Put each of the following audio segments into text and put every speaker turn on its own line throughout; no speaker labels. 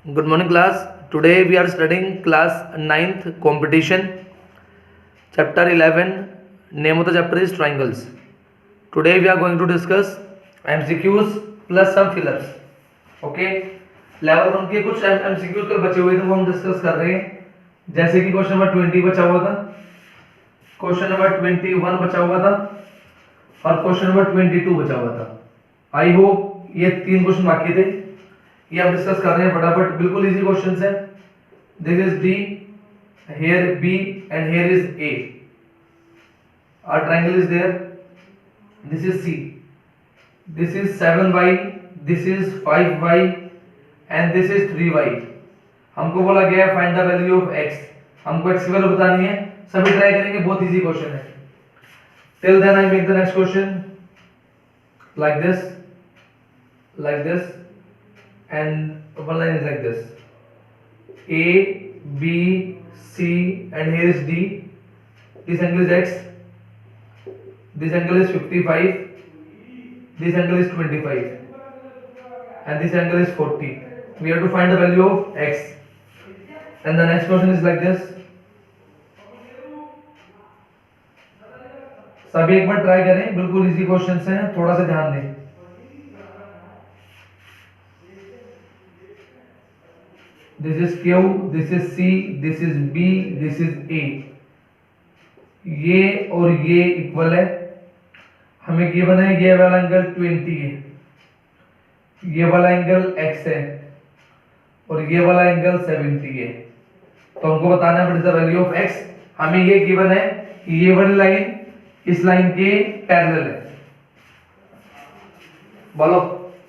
Good morning class. Today we are studying class 9th competition chapter 11. Name of the chapter is triangles. Today we are going to discuss MCQs plus some fill-ups. Okay. Level 1 के कुछ MCQs कर बचे हुए थे वो हम discuss कर रहे हैं. जैसे कि क्वेश्चन नंबर 20 बचा हुआ था, क्वेश्चन नंबर 21 बचा हुआ था और क्वेश्चन नंबर 22 बचा हुआ था. आई होप ये 3 क्वेश्चन बाकी थे, ये हम डिस्कस कर रहे हैं फटाफट. बिल्कुल इजी क्वेश्चंस है. This is D, here B and here is A. Our triangle is there. This is C. This is 7y, this is 5y and this is 3y. हमको बोला गया है find the value of x. हमको x की value बतानी है. सभी try करेंगे, बहुत इजी क्वेश्चन है. Till then I make the next question like this and one line is like this. A, B, C and here is D. This angle is x. This angle is 55. This angle is 25 and this angle is 40. We have to find the value of x. And the next question is like this. सभी एक बार try करें, बिल्कुल easy questions हैं, थोड़ा सा ध्यान दें. This is Q, this is C, this is B, this is A. ये और ये इक्वल है. हमें गिवन है ये वाला एंगल 20 है, ये वाला एंगल x है और ये वाला एंगल 70 है. तो हमको बताना है what is the value of x. हमें ये गिवन है कि ये वाली लाइन इस लाइन के पैरेलल है. बोलो,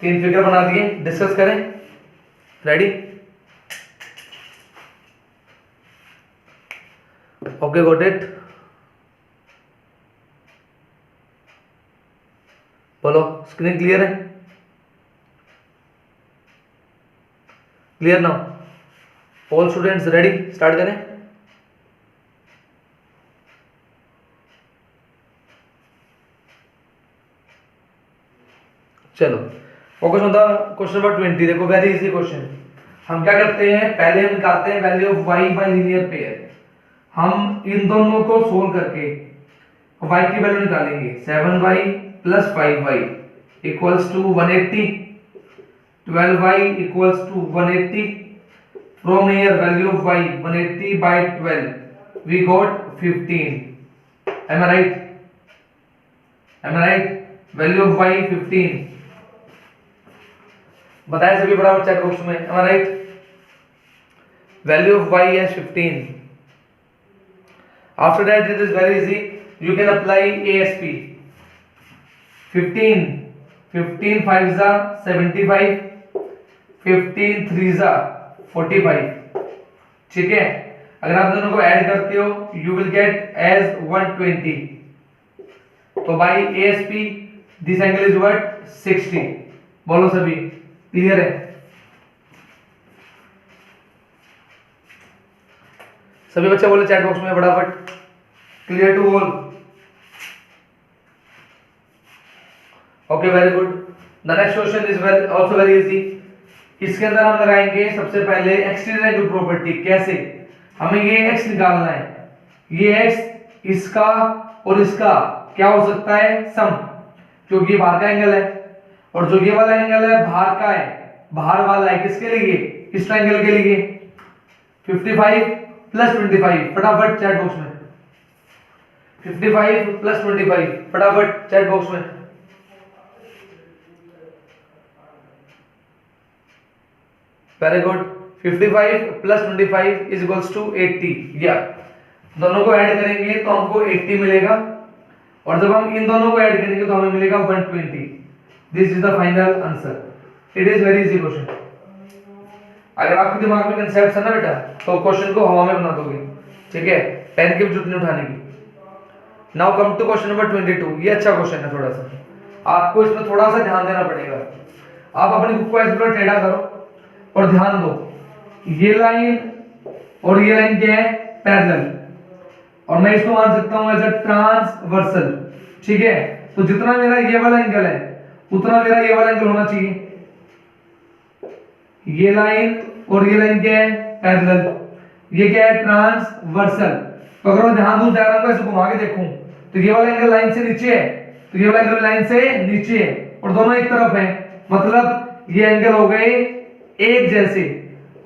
3 फिगर बना दिए, डिस्कस करें. रेडी? Okay, got it. बोलो, स्क्रीन क्लियर है? Clear now? All students ready? Start करें. चलो, focus on the question number 20. देखो, वेरी इजी क्वेश्चन. हम क्या करते हैं, पहले हम निकालते हैं value of y bye linear pair. हम इन दोनों को सोल्व करके y की वैल्यू निकालेंगे. 7y plus 5y equals to 180. 12y equals to 180. From here value of y 180 by 12 we got 15. Am I right? Am I right? Value of y 15. बताएं सभी बराबर check box में. Am I right? Value of y is 15. After that it is very easy. You can apply ASP. 15 5s are 75. 15 3s are 45. ठीक है. अगर आप दोनों को ऐड करते हो you will get as 120. तो by ASP this angle is what? 60. बोलो सभी, क्लियर है? सभी बच्चे बोले चैट बॉक्स में फटाफट. Clear to all? Okay, very good. The next question is also very easy. इसके अंदर हम लगाएंगे सबसे पहले एक्सटीरियर एंगल प्रॉपर्टी. कैसे? हमें ये x निकालना है. ये x इसका और इसका क्या हो सकता है? सम. क्योंकि बाहर का एंगल है और जो ये वाला एंगल है बाहर का है. बाहर वाला है किसके लिए? इस ट्रायंगल के लिए. 55 प्लस 25. फटाफट चैट बॉक्स में. 55 प्लस 25 फटाफट चैट बॉक्स में. Very good. 55 plus 25 is equals to 80. या दोनों को ऐड करेंगे तो हमको 80 मिलेगा और जब हम इन दोनों को ऐड करेंगे तो हमें मिलेगा 120. This is the final answer. It is very easy question. अगर आपके दिमाग में कंसेप्ट है ना बेटा, तो क्वेश्चन को हवा में बना दोगे. ठीक है, पेन की भी जरूरत नहीं उठाने की. Now come to question number 22. ये अच्छा क्वेश्चन है. थोड़ा सा आपको इसमें थोड़ा सा ध्यान देना पड़ेगा. आप अपनी बुक को ऐसे थोड़ा टेढ़ा करो और ध्यान दो. ये लाइन और ये लाइन क्या है? पैरेलल. और मैं इसको मान सकता हूं एज अ ट्रांसवर्सल. ठीक है, तो जितना मेरा ये वाला एंगल है उतना मेरा ये वाला एंगल होना चाहिए. ये लाइन और ये लाइन क्या है, पैरेलल। ये क्या है, ट्रांसवर्सल। तो अगर मैं ध्यान दूं डायग्राम को ऐसे घुमा के देखूं तो ये वाला एंगल लाइन से नीचे है, तो ये वाला एंगल लाइन से नीचे है और दोनों एक तरफ है, मतलब ये एंगल हो गए एक जैसे।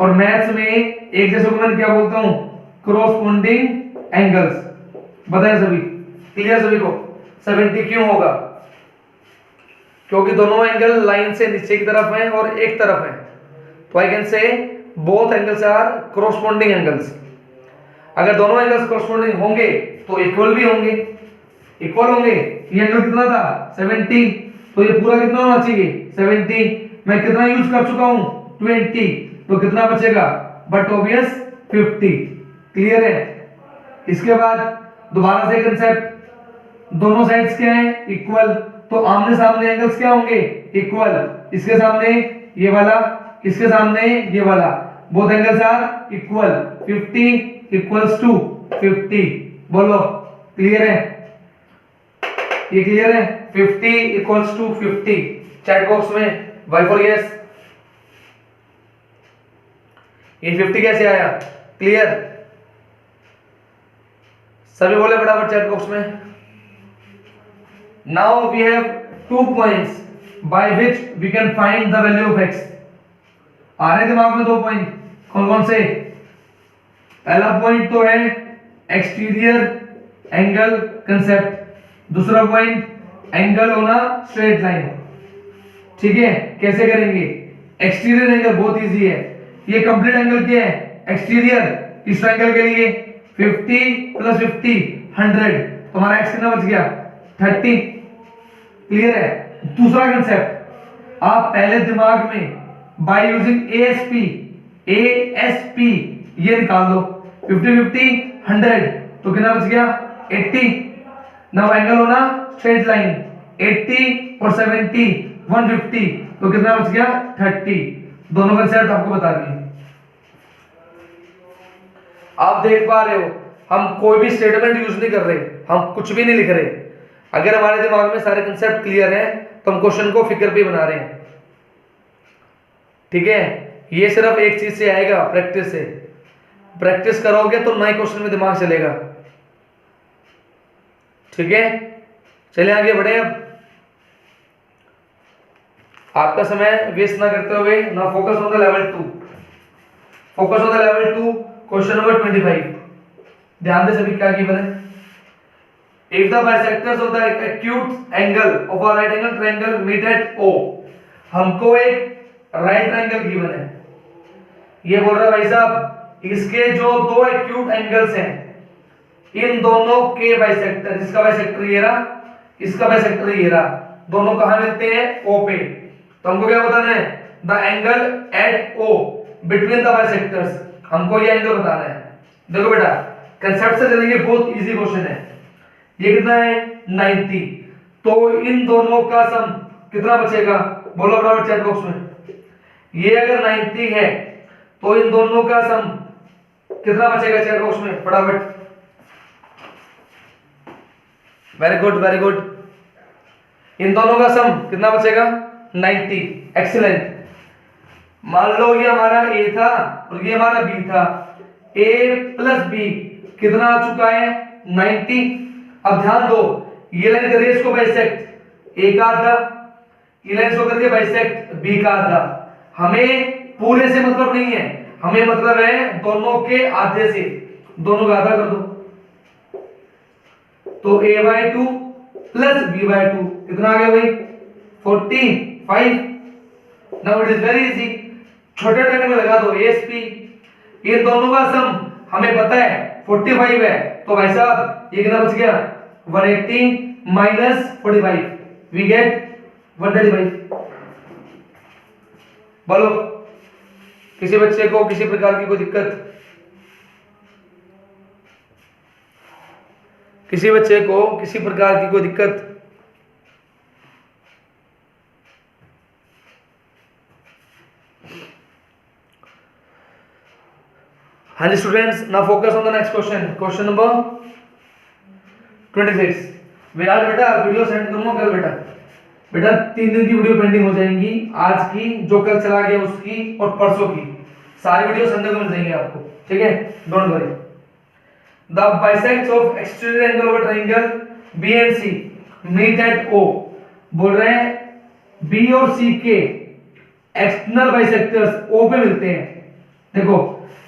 और मैथ्स में एक जैसे को मैं क्या बोलता हूं, कॉरस्पॉन्डिंग एंगल्स। बताएं सभी, क्लियर सभी को? 70 क्यों होगा? क्योंकि दोनों एंगल लाइन से नीचे की तरफ हैं और एक तरफ है। तो I can say both angles are corresponding angles. अगर दोनों एंगल्स कॉरस्पॉन्डिंग होंगे तो इक्वल भी होंगे, इक्वल होंगे। ये एंगल कितना था, 70, तो ये पूरा कितना होना चाहिए, 70। मैं कितना यूज कर चुका हूं, 20, तो कितना बचेगा, बट ऑब्वियस 50। क्लियर है? इसके बाद दोबारा से कंसेप्ट, दोनों साइड्स क्या है, इक्वल। तो आमने सामने एंगल्स क्या होंगे, इक्वल। इसके सामने ये वाला, इसके सामने ये वाला, both angles are equal. 50 equals to 50। बोलो, क्लियर है? ये क्लियर है? 50 इक्वल्स टू 50। चैट बॉक्स में वाई फॉर यस। ये 50 कैसे आया, क्लियर? सभी बोले फटाफट चैट बॉक्स में। Now we have 2 points by which we can find the value of x. आ रहे दिमाग में 2 पॉइंट, कौन कौन से? पहला पॉइंट तो है एक्सटीरियर एंगल कंसेप्ट, दूसरा point angle on a straight line. ठीक है, कैसे करेंगे? एक्सटीरियर एंगल बहुत इजी है। ये कंप्लीट एंगल क्या है, एक्सटीरियर। इस ट्रायंगल के लिए 50 + 50 100, तुम्हारा x कितना बच गया, 30। क्लियर है? दूसरा कंसेप्ट, आप पहले दिमाग में बाय यूजिंग एएसपी ये निकाल लो। 50 50 100, तो कितना बच गया, 80। नाउ एंगल होना स्ट्रेट लाइन, 80 और 70 150, तो कितना बच गया, 30। दोनों कंसेप्ट आपको बता दिए। आप देख पा रहे हो, हम कोई भी स्टेटमेंट यूज नहीं कर रहे, हम कुछ भी नहीं लिख रहे। अगर हमारे दिमाग में सारे कंसेप्ट क्लियर हैं तो हम क्वेश्चन को फिगर पे बना रहे हैं। ठीक है, ये सिर्फ एक चीज से आएगा, प्रैक्टिस से। प्रैक्टिस करोगे तो नए क्वेश्चन में दिमाग चलेगा। ठीक है, चलिए आगे बढ़े। अब आपका समय वेस्ट ना करते हुए, ना focus on the level 2, focus on the level 2, question number 25। ध्यान दे सभी, क्या गिवन है? If the bisectors of the acute angle of a right angle triangle meet at O, हमको एक राइट ट्रायंगल गिवन है। ये बोल रहा है भाई साहब, इसके जो दो एक्यूट एंगल्स हैं, इन दोनों के बाइसेक्टर, इसका बाइसेक्टर ये रहा, इसका बाइसेक्टर ये रहा, दोनों कहां मिलते हैं, O पे। तो हमको क्या बताना है, the angle at O between the bisectors, हमको ये एंगल बताना है। देखो बेटा, कंसेप्ट से चलेंगे, बहुत इजी क्वेश्चन है। ये कितना है, 90। तो इन दोनों का सम कितना बचेगा, बोलो बराबर चैट बॉक्स में। ये अगर 90 है तो इन दोनों का सम कितना बचेगा, चैट बॉक्स में फटाफट। Very good, very good. इन दोनों का सम कितना बचेगा, 90। एक्सीलेंट। मान लो ये हमारा A था और ये हमारा B था। A + B कितना आ चुका है, 90। अब ध्यान दो, ये लाइन कर रही है इसको बाइसेक्ट, A का आधा, ये लाइन इसको कर रही है बाइसेक्ट, B का आधा। हमें पूरे से मतलब नहीं है, हमें मतलब है दोनों के आधे से, दोनों का आधा कर दो। तो A/2 + B/2 कितना आ गया भाई, 45। Now it is very easy, छोटे ट्रायंगल में लगा दो ASP। इन दोनों का सम हमें पता है 45 है, तो भाई साहब ये कितना बच गया, 180 - 45, वी गेट 135। बोलो, किसी बच्चे को किसी प्रकार की कोई दिक्कत, किसी बच्चे को किसी प्रकार की कोई दिक्कत? हाँ जी students, now focus on the next question, question number 26। Virat बेटा वीडियो सेंड करूंगा कल। बेटा 3 दिन की वीडियो पेंडिंग हो जाएंगी, आज की, जो कल चला गया उसकी, और परसों की। सारी वीडियो संडे को मिल जाएंगे आपको, ठीक है, don't worry. The bisectors of exterior angle of triangle B and C meet at O, बोल रहे हैं बी और सी के एक्सटर्नल बाइसेक्टर्स ओ पे मिलते हैं। देखो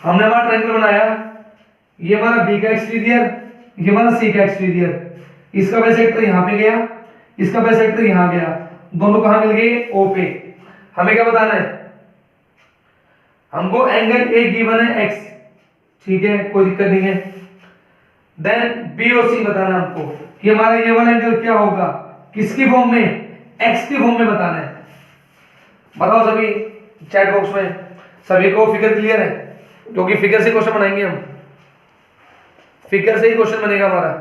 हमने हमारा ट्रायंगल बनाया, ये हमारा बी का एक्सटीरियर, ये हमारा सी का एक्सटीरियर, इसका बाइसेक्टर यहां पे गया, इसका बाइसेक्टर यहां गया, दोनों कहां मिल गए, ओ पे। हमें क्या बताना है, हमको एंगल ए गिवन है एक्स, ठीक है, कोई दिक्कत नहीं है। देन बी और सी बताना है हमको कि हमारा ये वाला एंगल क्या होगा, किसकी फॉर्म में, एक्स की फॉर्म में बताना है। बताओ सभी चैट बॉक्स में, सभी को फिगर क्लियर है, क्योंकि फिगर से क्वेश्चन बनाएंगे हम, फिगर से ही क्वेश्चन बनेगा हमारा।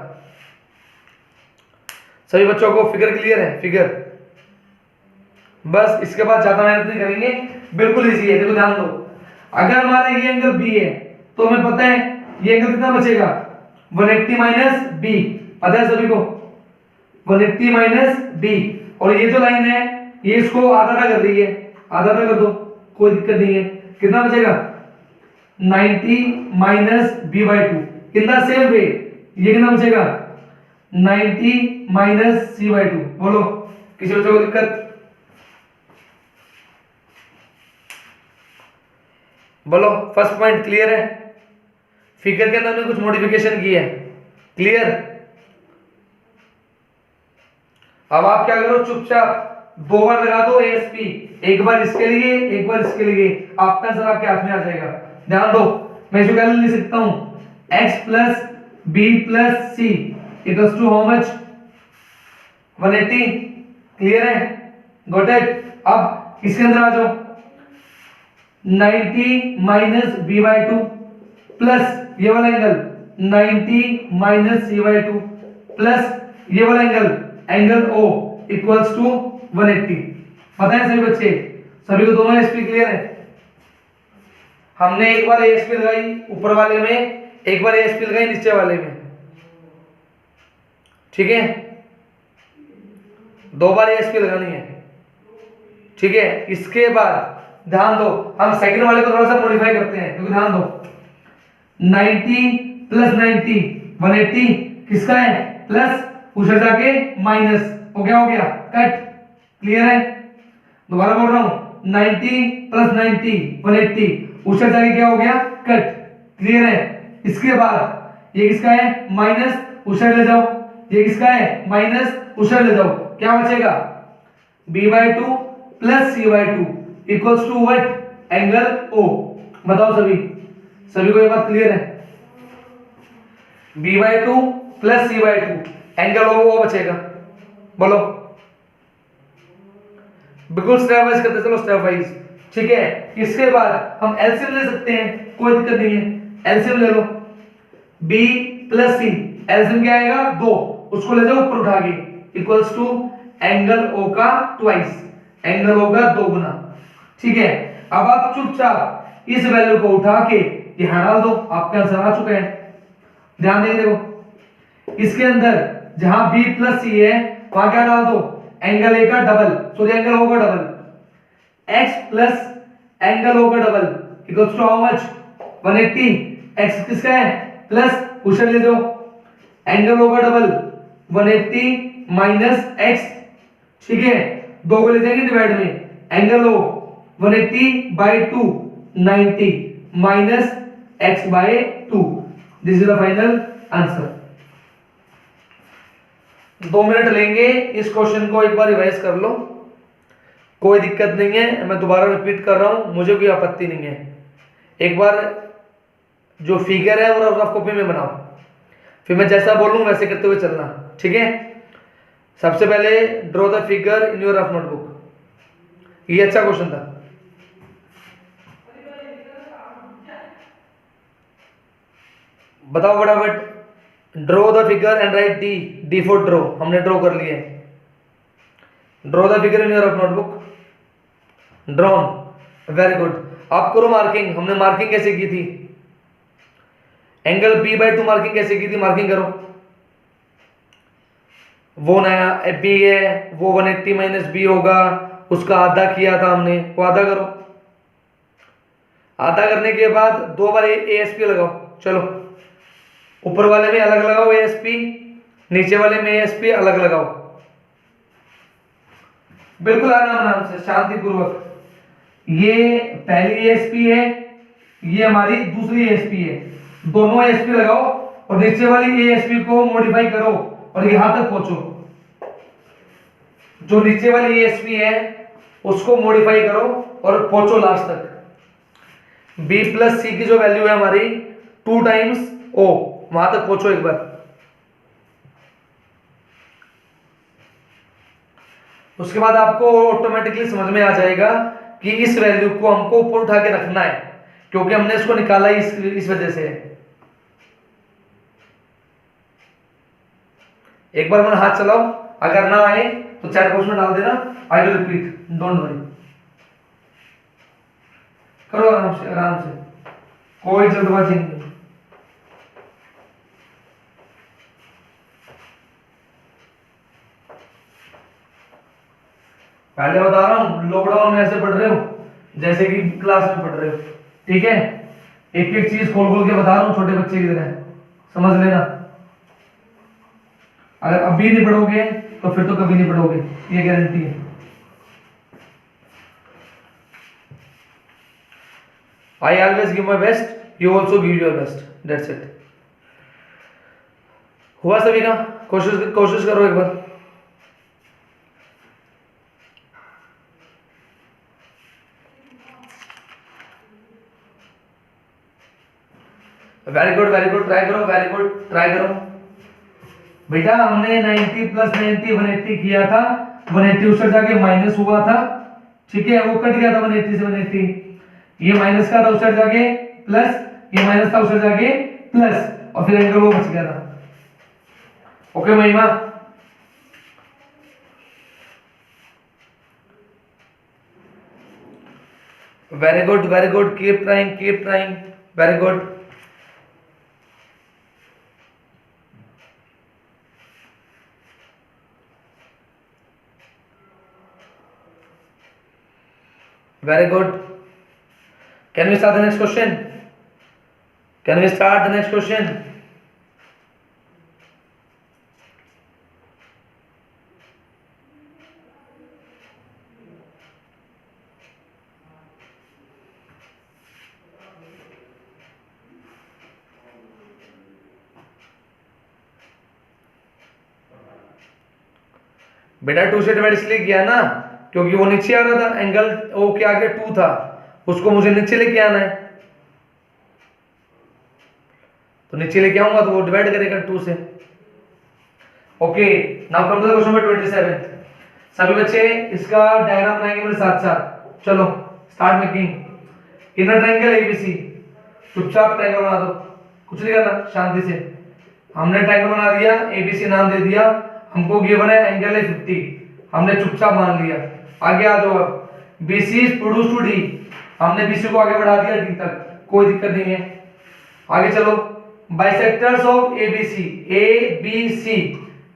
सभी बच्चों को फिगर क्लियर है, फिगर, बस इसके बाद ज्यादा मेहनत नहीं करेंगे, बिल्कुल इजी है। देखो ध्यान दो, अगर हमारा ये एंगल बी है तो हमें पता है ये एंगल कितना बचेगा, 180 माइनस बी, पता है सभी को, 180 माइनस बी। और ये जो लाइन है ये इसको आधा आधा कर रही है, आधा आधा कर दो, कोई दिक्कत नहीं है। कितना बचेगा, 90 minus B by two. In the same way ये कितना बचेगा, 90 माइनस सी बाई टू। बोलो किसी बच्चों को दिक्कत, बोलो। फर्स्ट पॉइंट क्लियर है, फिगर के अंदर हमने कुछ मॉडिफिकेशन की है, क्लियर। अब आप क्या करो, चुपचाप 2 बार लगा दो एएसपी, एक बार इसके लिए एक बार इसके लिए, आपका आंसर आपके हाथ में आ जाएगा। ध्यान दो, मैं जो कैसे लिख सकता हूं, x plus B plus C equals to how much, 180। Clear है, गॉट इट। अब इसके अंदर आ जाओ, 90 minus B by two plus ये वाला angle 90 minus C by two plus ये वाला angle, angle O equals to 180। पता है सभी बच्चे, सभी को दोनों एसपी क्लियर है। हमने एक बार एसपी लगाई ऊपर वाले में, एक बार एसपी लगाई नीचे वाले में, ठीक है, 2 बार एसपी लगानी है, ठीक है। इसके बाद ध्यान दो, हम सेकंड वाले को थोड़ा सा मॉडिफाई करते हैं, क्योंकि ध्यान दो 90 प्लस 90 180 किसका है, प्लस, उधर जाके माइनस, हो गया कट। क्लियर है, दोबारा बोल रहा हूं, 90 प्लस 90 180, उधर जाके क्या हो गया, कट। क्लियर है। इसके बाद ये किसका है, माइनस, उधर ले जाओ, ये किसका है, माइनस, उधर ले जाओ, क्या बचेगा, b by two plus C by two equals to what, angle O. बताओ सभी को ये बात क्लियर है, b by two plus C by two, angle O बचेगा। बोलो, बिल्कुल स्टेप वाइज करते चलो, स्टेप वाइज, ठीक है। इसके बाद हम एलसीएम ले सकते हैं, कोई दिक्कत नहीं है, एलसीएम ले लो, b प्लस सी, एलसीएम क्या आएगा, 2, उसको ले जाओ ऊपर उठा के, इक्वल्स टू एंगल ओ का ट्वाइस, एंगल ओ का 2 गुना, ठीक है। अब आप चुपचाप इस वैल्यू को उठा के यहां डाल दो, आपका आंसर आ चुका है। ध्यान देंगे, देखो इसके अंदर जहां b प्लस सी है वहां क्या डाल दो, एंगल ए का डबल, सॉरी एंगल ओ का double, x plus angle O का double equals to how much, 180। x किसका है, प्लस, उधर ले जाओ, एंगल ओ का डबल 180 माइनस x, ठीक है, 2 को ले जाएंगे डिवाइड में, angle O 180 by 2 90 minus x by 2। This is the final answer. 2 minute लेंगे, इस क्वेश्चन को एक बार रिवाइज कर लो, कोई दिक्कत नहीं है, मैं दोबारा रिपीट कर रहा हूं, मुझे कोई आपत्ति नहीं है। एक बार जो फिगर है वो रफ कॉपी में बनाओ, फिर मैं जैसा बोलूं वैसे करते हुए चलना, ठीक है। सबसे पहले draw the figure in your rough notebook. ये अच्छा क्वेश्चन था, बताओ फटाफट, draw the figure and right D for draw. हमने ड्रॉ कर लिया है, draw the figure in your rough notebook, drawn, very good. आप करो मार्किंग, हमने मार्किंग कैसे की थी, एंगल b बाई 2 मार्किंग कैसे की थी, मार्किंग करो। वो नया b है, वो 180 माइनस b होगा, उसका आधा किया था हमने, वो आधा करो। आधा करने के बाद दो बार ASP लगाओ। चलो, ऊपर वाले में अलग लगाओ ASP, नीचे वाले में ASP अलग लगाओ, बिल्कुल आराम से शांति पूर्वक। ये पहली ASP है, ये हमारी दूसरी ASP है, दोनों ASP लगाओ और नीचे वाली ASP को मॉडिफाई करो और यहां तक पहुंचो। जो नीचे वाली ASP है उसको मॉडिफाई करो और पहुंचो लास्ट तक। B प्लस सी की जो वैल्यू है हमारी 2 टाइम्स O, वहां तक पहुंचो एक बार। उसके बाद आपको ऑटोमेटिकली समझ में आ जाएगा कि इस वैल्यू को हमको ऊपर उठा के रखना है, क्योंकि हमने इसको निकाला इस वजह से। एक बार मैंने हाथ चलाओ, अगर ना आए तो चैट बॉक्स में डाल देना, I will repeat, don't worry. करो आराम से, कोई जल्दबाजी नहीं। पहले बता रहा हूं, लॉकडाउन में ऐसे पढ़ रहे हो जैसे कि क्लास में पढ़ रहे हो, ठीक है? एक एक चीज खोल खोल के बता रहा हूं, छोटे बच्चे की तरह समझ लेना। अगर अभी नहीं पढ़ोगे तो फिर तो कभी नहीं पढ़ोगे, ये गारंटी है। I always give my best, you also give your best, that's it. हुआ सभी का? कोशिश करो एक बार। वेरी गुड, ट्राई करो, वेरी गुड, ट्राई करो बेटा। हमने 90 प्लस 90 180 किया था, 180 उससे जाके माइनस हुआ था, ठीक है? वो कट गया था 180 से 180, ये माइनस का था उससे जाके प्लस, ये माइनस था उससे जाके प्लस, और फिर एंगल वो बच गया था। ओके महिमा, very good, keep trying, very good. Very good. Can we start the next question? बेटा टू से डिवाइड इसलिए किया ना क्योंकि वो नीचे आ रहा था, एंगल ओ के आगे 2 था, उसको मुझे नीचे लेके आना है, तो नीचे लेके आऊंगा तो वो डिवाइड करेगा 2 से। Okay, now come to the question number 27। सभी बच्चे इसका डायग्राम बनाएंगे मेरे साथ साथ। चलो start making. Inner triangle ABC, चुपचाप ट्रायंगल बना दो, कुछ नहीं करना, शांति से। हमने ट्रायंगल बना दिया, एबीसी नाम दे दिया, हमको गिवन है एंगल है 50, हमने चुपचाप मान लिया। आगे आ जाओ, अब BC is produce to D, हमने BC को आगे बढ़ा दिया D तक, कोई दिक्कत नहीं है। आगे चलो, bisectors of ABC, ABC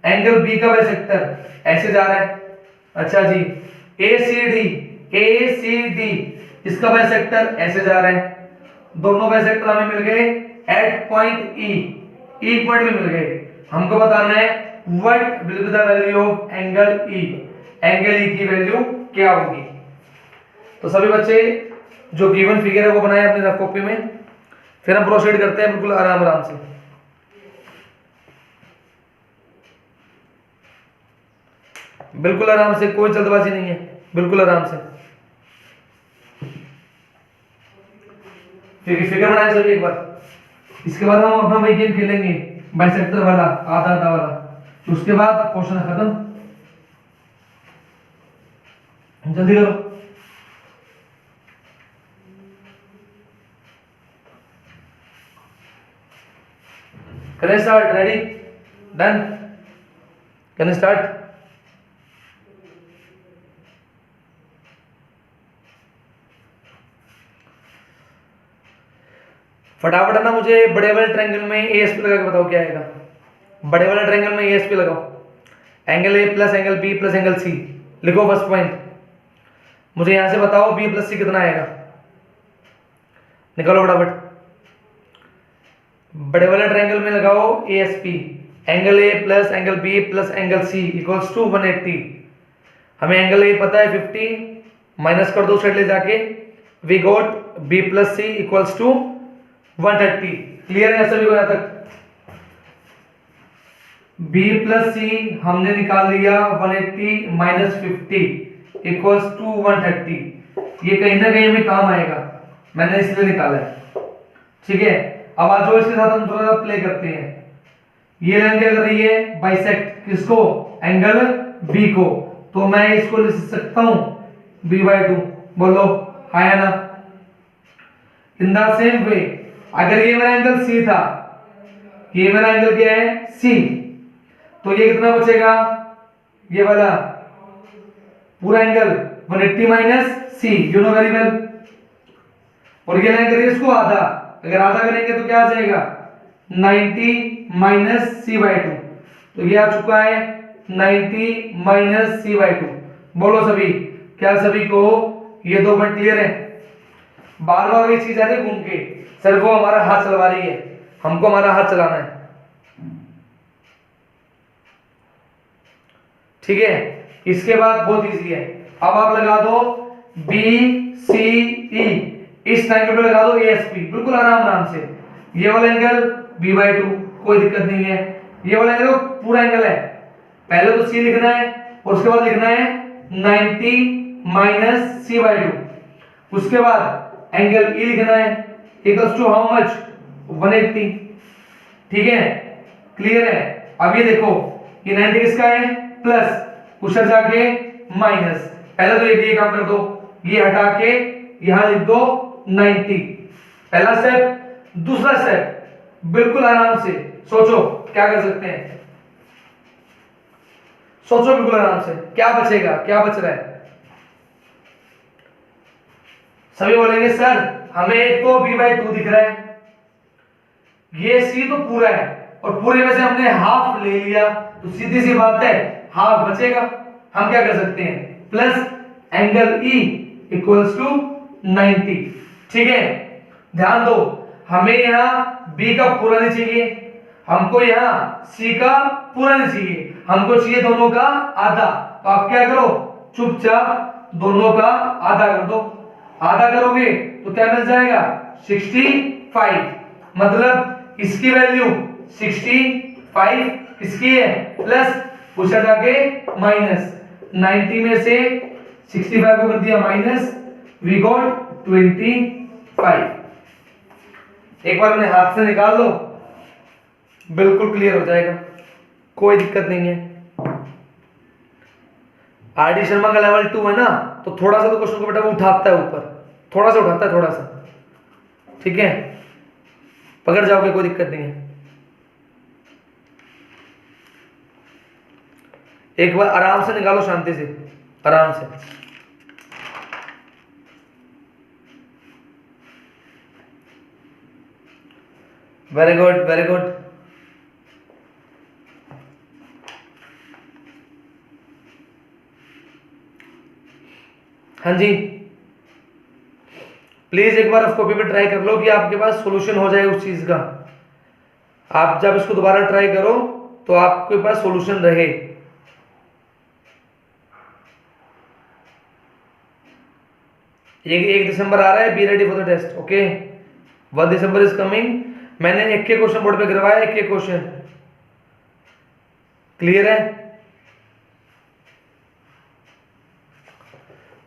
angle B का बाइसेक्टर ऐसे जा रहा है, अच्छा जी। ACD इसका बाइसेक्टर ऐसे जा रहा है, दोनों बाइसेक्टर हमें मिल गए एट पॉइंट E पॉइंट में मिल गए। हमको बताना है what will be the value of angle E, angle E की वैल्यू क्या होगी। तो सभी बच्चे जो गिवन फिगर है वो बनाए अपनी रफ कॉपी में, फिर हम प्रोसीड करते हैं बिल्कुल आराम से। बिल्कुल आराम से, कोई जल्दबाजी नहीं है, बिल्कुल आराम से। फिगर बनाए सभी एक बार, इसके बाद हम अपना वही गेम खेलेंगे बाइसेक्टर वाला, आधा आधा वाला, उसके बाद क्वेश्चन खत्म। जल्दी करो। Can I start? Ready? Done? Can I start? फटाफट ना मुझे बड़े वाले ट्रायंगल में ASP लगा के बताओ क्या आएगा। बड़े वाले ट्रायंगल में ASP लगाओ, angle A plus angle B plus angle C लिखो फर्स्ट पॉइंट। मुझे यहां से बताओ B प्लस C कितना आएगा। निकालो फटाफट। बड़े वाले ट्रायंगल में लगाओ ASP, angle A plus angle B plus angle C equals to 180। हमें एंगल A पता है 50, माइनस कर दो साइड ले जाके, we got B plus C equals to 130। Clear है सभी को यहां तक? B प्लस C हमने निकाल लिया 180 माइनस 50 इक्वल्स टू 130। ये कहीं ना कहीं हमें काम आएगा, मैंने इसलिए निकाला है। ठीक है, अब आज जो इसके साथ हम थोड़ा प्ले करते हैं। ये लाइन क्या कर रही है? बाइसेक्ट किसको? एंगल B को। तो मैं इसको लिख सकता हूं B/2। बोलो हाँ या ना? इन द सेम वे अगर ये मेरा एंगल C था, ये मेरा एंगल क्या है? C, तो ये कितना बचेगा? ये वाला पूरा angle 180 minus C, you know very well. और ये लाइन करिए इसको आधा, अगर आधा करेंगे तो क्या आ जाएगा? 90 माइनस C/2। तो ये आ चुका है 90 माइनस C/2। बोलो सभी, क्या सभी को ये दो पॉइंट क्लियर है? बार बार ये चीज आ रही है घूम के, सर वो हमारा हाथ चलवा रही है, हमको हमारा हाथ चलाना है। ठीक है, इसके बाद बहुत इजी है। अब आप लगा दो BCE, इस ट्रायंगल पे लगा दो ASP, बिल्कुल आराम से। ये वाला एंगल B/2, कोई दिक्कत नहीं है। ये वाला एंगल पूरा एंगल है, पहले तो C लिखना है और उसके बाद लिखना है 90 माइनस C/2। उसके बाद एंगल E लिखना है इक्वल्स टू हाउ मच? 180। ठीक है, क्लियर है? अब ये देखो, ये 90 किसका है? प्लस, उधर जाके माइनस। पहले तो ये काम कर दो, ये हटा के यहां लिख दो 90। पहला स्टेप। दूसरा स्टेप, बिल्कुल आराम से सोचो क्या कर सकते हैं। सोचो बिल्कुल आराम से, क्या बचेगा, क्या बच रहा है? सभी बोलेंगे सर हमें एक तो B/2 दिख रहा है, ये C तो पूरा है और पूरे में से हमने हाफ ले लिया, तो सीधी सी बात है हाफ बचेगा। हम क्या कर सकते हैं? Plus angle E equals to 90। ठीक है, ध्यान दो, हमें यहां B का पूरा नहीं चाहिए, हमको यहां C का पूरा नहीं चाहिए, हमको चाहिए दोनों का आधा। तो आप क्या करो? चुपचाप दोनों का आधा कर दो। आधा करोगे तो क्या मिल जाएगा? 65। मतलब इसकी वैल्यू 65 इसकी है, प्लस पूछा जाके माइनस 90 में से 65 को कर दिया माइनस, वी गॉट 25। एक बार अपने हाथ से निकाल लो, बिल्कुल क्लियर हो जाएगा, कोई दिक्कत नहीं है। आर डी शर्मा का लेवल 2 है ना, तो थोड़ा सा तो क्वेश्चन को बेटा वो उठाता है ऊपर, थोड़ा सा उठाता है, थोड़ा सा। ठीक है, पकड़ जाओगे, कोई दिक्कत नहीं है। एक बार आराम से निकालो, शांति से, आराम से। Very good, very good. हाँ जी, प्लीज एक बार कॉपी पे ट्राई कर लो कि आपके पास सॉल्यूशन हो जाए उस चीज का। आप जब इसको दोबारा ट्राई करो तो आपके पास सॉल्यूशन रहे। ये 1 दिसंबर आ रहा है, be ready for the test. Okay, 1 December is coming. मैंने एक के क्वेश्चन बोर्ड पे गिरवाया, एक के क्वेश्चन। क्लियर है?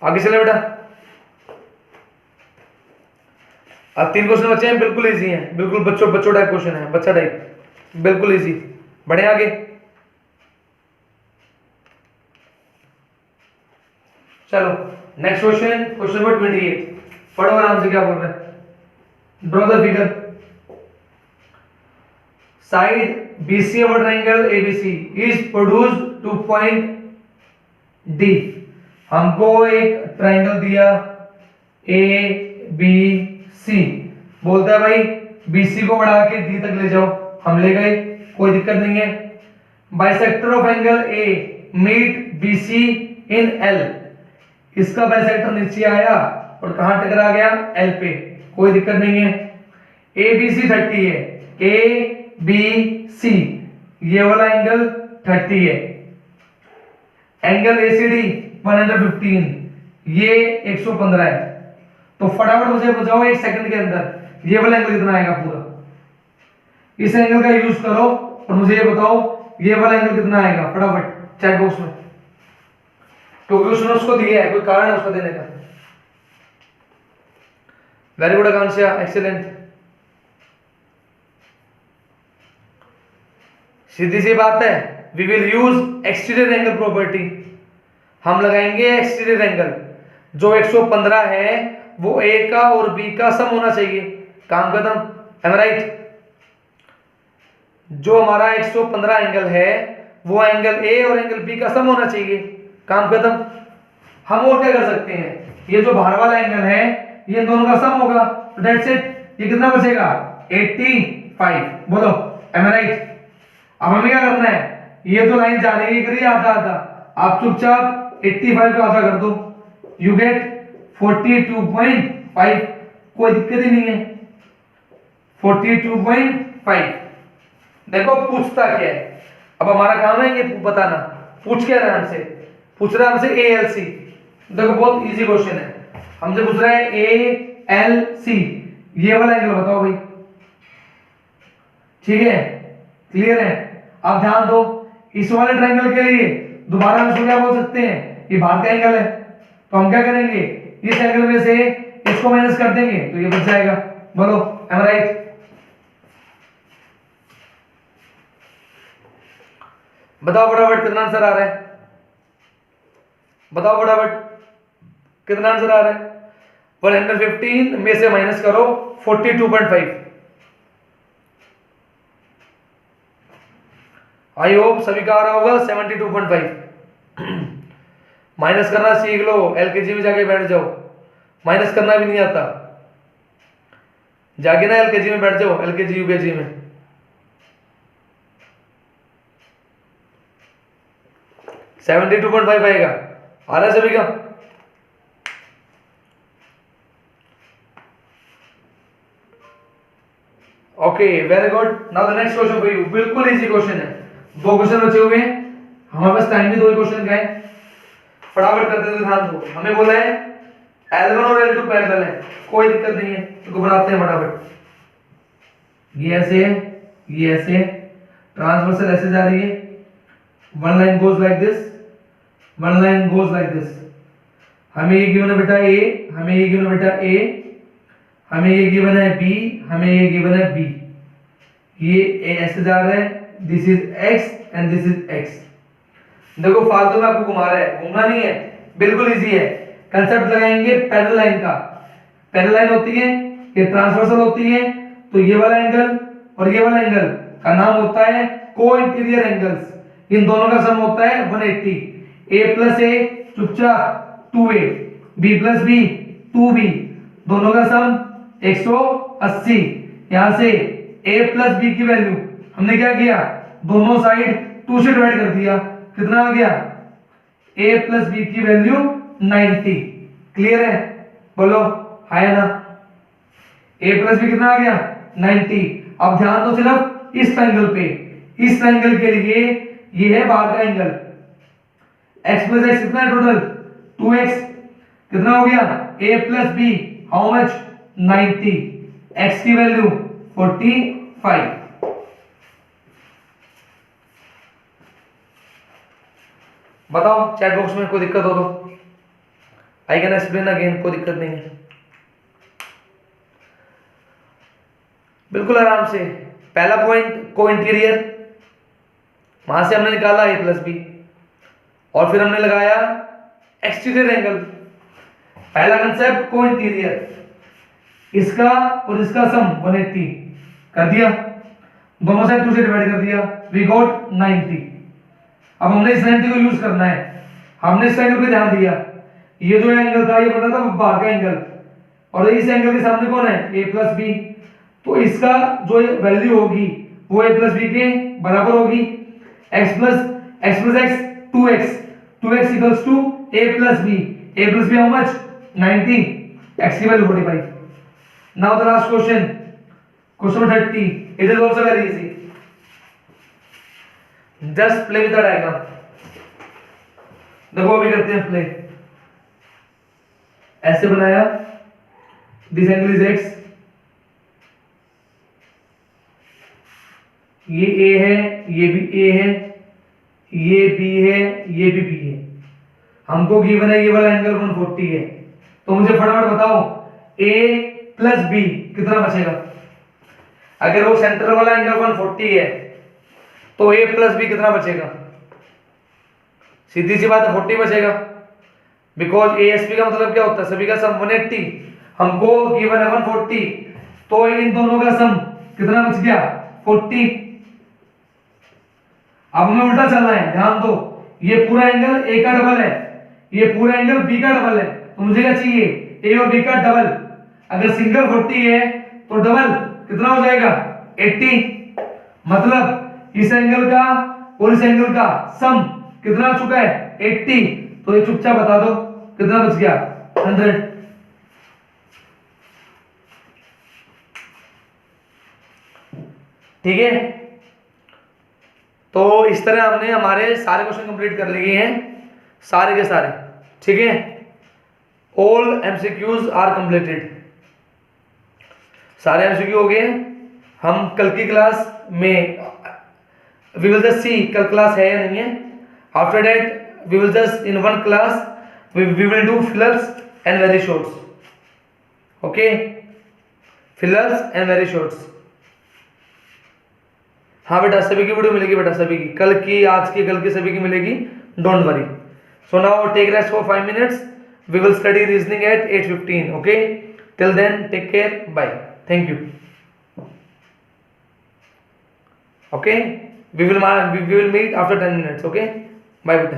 आगे चले बेटा। अब 3 क्वेश्चन बचे हैं, बिल्कुल इजी हैं, बिल्कुल बच्चों टाइप क्वेश्चन है, बच्चा टाइप, बिल्कुल इजी। बढ़े आगे। चलो नेक्स्ट क्वेश्चन, क्वेश्चन नंबर 28। पढ़ो आराम से, क्या बोल रहे हैं? Draw the figure. Side BC of a triangle ABC is produced to point D। हमको एक ट्राइंगल दिया ABC, बोलता है भाई BC को बढ़ा के D तक ले जाओ, हम ले गए, कोई दिक्कत नहीं है। Bisector of angle A meet BC in L। इसका बाइसेक्टर नीचे आया और कहां टकरा गया? L पे। कोई दिक्कत नहीं है। ए बी सी 30 है, ए बी सी ये वाला एंगल 30 है। एंगल ए सी डी 115 ये 115 है। तो फटाफट मुझे बताओ एक सेकंड के अंदर ये वाला एंगल कितना आएगा पूरा। इस एंगल का यूज करो और मुझे ये बताओ ये वाला एंगल कितना आएगा फटाफट चैट बॉक्स में। क्योंकि उसने उसको दिया है, कोई कारण है उसको देने का। Very good Akanksha, excellent. सीधी सी बात है, we will use exterior angle property. हम लगाएंगे एक्सटीरियर एंगल। जो 115 है वो ए का और बी का सम होना चाहिए। काम खत्म, एम राइट। जो हमारा 115 एंगल है वो एंगल ए और एंगल बी का सम होना चाहिए। काम खत्म। हम और क्या कर सकते हैं, ये जो बाहर वाला एंगल है ये इन दोनों का सम होगा। That's it. ये कितना बचेगा 85। बोलो एम राइट। अब हमें क्या करना है, ये जो लाइन जा रही है करिए आधा आधा। आप चुपचाप 85 को आधा कर दो, यू गेट 42.5। कोई दिक्कत ही नहीं है। 42.5। देखो पूछता क्या है। अब हमारा काम है ये बताना। पूछ क्या रहा है हमसे, पूछ रहा है हमसे ए एल सी। देखो बहुत इजी क्वेश्चन है। हमसे पूछ रहा है ए एल सी ये वाला एंगल बताओ भाई। ठीक है, क्लियर है। अब ध्यान दो, इस वाले ट्रायंगल के लिए दोबारा हम इसको क्या बोल सकते हैं, ये बाहर का एंगल है। तो हम क्या करेंगे, इस एंगल में से इसको माइनस कर देंगे तो ये बच जाएगा। बोलो एम राइट। बताओ फटाफट कितना आंसर आ रहा है, बताओ फटाफट कितना आंसर आ रहा है। 115 में से माइनस करो 42.5। आई होप सभी का आ रहा होगा 72.5। माइनस करना सीख लो, एलकेजी में जाके बैठ जाओ। माइनस करना भी नहीं आता, जाके ना एलकेजी में बैठ जाओ, एलकेजी यूकेजी में। सेवेंटी 72.5 आएगा। आ रहा है सभी का। Okay very good. Now the next question for you. बिल्कुल इजी क्वेश्चन है। 2 क्वेश्चन बचे हुए हैं, हमारे पास टाइम भी 2 ही क्वेश्चन का है। फटाफट करते हैं, ध्यान दो। हमें बोला है L1 और L2 पैरेलल है, कोई दिक्कत नहीं है, तो बनाते हैं फटाफट। ये ऐसे है, ये ऐसे है, ट्रांसवर्सल ऐसे जा रही है। One line goes like this, one line goes like this. हमें ये गिवन है बेटा ए, हमें ये गिवन है बेटा ए, हमें ये गिवन है बी, हमें ये गिवन है बी। ये ए ऐसे जा रहा है, this is x and this is x. देखो फालतू में आपको घुमा रहा है, घूमना नहीं है, बिल्कुल इजी है। कंसेप्ट लगाएंगे पैरेलल लाइन का। पैरेलल लाइन होती है, ये ट्रांसवर्सल होती है, तो ये वाला एंगल और ये वाला एंगल का नाम होता है को इंटीरियर एंगल्स। इन दोनों का सम होता है 180। ए प्लस ए चुपचाप 2a, B plus B 2b, दोनों का सम 180। यहां से a प्लस बी की वैल्यू हमने क्या किया, दोनों साइड 2 से डिवाइड कर दिया। कितना आ गया, a प्लस बी की वैल्यू 90। क्लियर है, बोलो हाय ना। a प्लस बी कितना आ गया 90। अब ध्यान दो सिर्फ इस ट्रायंगल पे। इस ट्रायंगल के लिए ये है बाहर का एंगल। x प्लस एक्स कितना है टोटल 2x। कितना हो गया a plus B how much 90, x की वैल्यू 45। बताओ चैट बॉक्स में कोई दिक्कत हो तो। आई कैन एक्सप्लेन अगेन, कोई दिक्कत नहीं है, बिल्कुल आराम से। पहला पॉइंट को इंटीरियर, वहां से हमने निकाला a प्लस बी और फिर हमने लगाया एक्सटीरियर एंगल। पहला कंसेप्ट को इंटीरियर, इसका और इसका सम 180 कर दिया, दोनों साइड 2 से डिवाइड कर दिया, वी गॉट 90। अब हमने इस 90 को यूज करना है। हमने इस एंगल पे ध्यान दिया, ये जो एंगल था ये पता था बाहर का एंगल, और इस एंगल के सामने कौन है a प्लस बी। तो इसका जो वैल्यू होगी वो a प्लस बी के बराबर होगी। x plus x 2x, 2x equals to a plus B. a plus B how much 90, x की value 45। Now the last question, question 30. It is also very easy. Just play with the diagram. देखो अभी करते हैं play. ऐसे बनाया, this angle is x, ये ए है, ये भी ए है, ये बी है, ये भी बी है. हमको गिवन है ये वाला एंगल 140 है. तो मुझे फटाफट बताओ ए प्लस बी कितना बचेगा. अगर वो सेंटर वाला एंगल 140 है तो ए प्लस बी कितना बचेगा. सीधी सी बात है 40 बचेगा. बिकॉज ए एस बी का मतलब क्या होता है, सभी का सम 180. हमको गिवन है 140, तो इन दोनों का सम कितना बच गया 40. अब हमें उल्टा चलना है, ध्यान दो. ये पूरा एंगल ए का डबल है, ये पूरा एंगल बी का डबल है. तो मुझे क्या चाहिए, ए और बी का डबल. अगर सिंगल 40 है तो डबल कितना हो जाएगा 80. मतलब इस एंगल का और इस एंगल का सम कितना आ चुका है 80. तो ये चुपचाप बता दो कितना बच गया 100. ठीक है. तो इस तरह हमने हमारे सारे क्वेश्चन कंप्लीट कर लिए हैं, सारे के सारे. ठीक है. All MCQs are completed. सारे एमसीक्यू हो गए. हम कल की क्लास में वी विल जस्ट सी कल क्लास है या नहीं है. After that we will just in one class we will do fillers and very shorts. Okay, fillers and very shorts. हाँ बेटा, सभी की वीडियो मिलेगी बेटा, सभी की, कल की, आज की, कल की, सभी की मिलेगी. Don't worry. So now take rest for 5 minutes. We will study reasoning at 8:15. Okay, till then take care, bye, thank you. Okay, we will meet after 10 minutes. Okay, bye beta.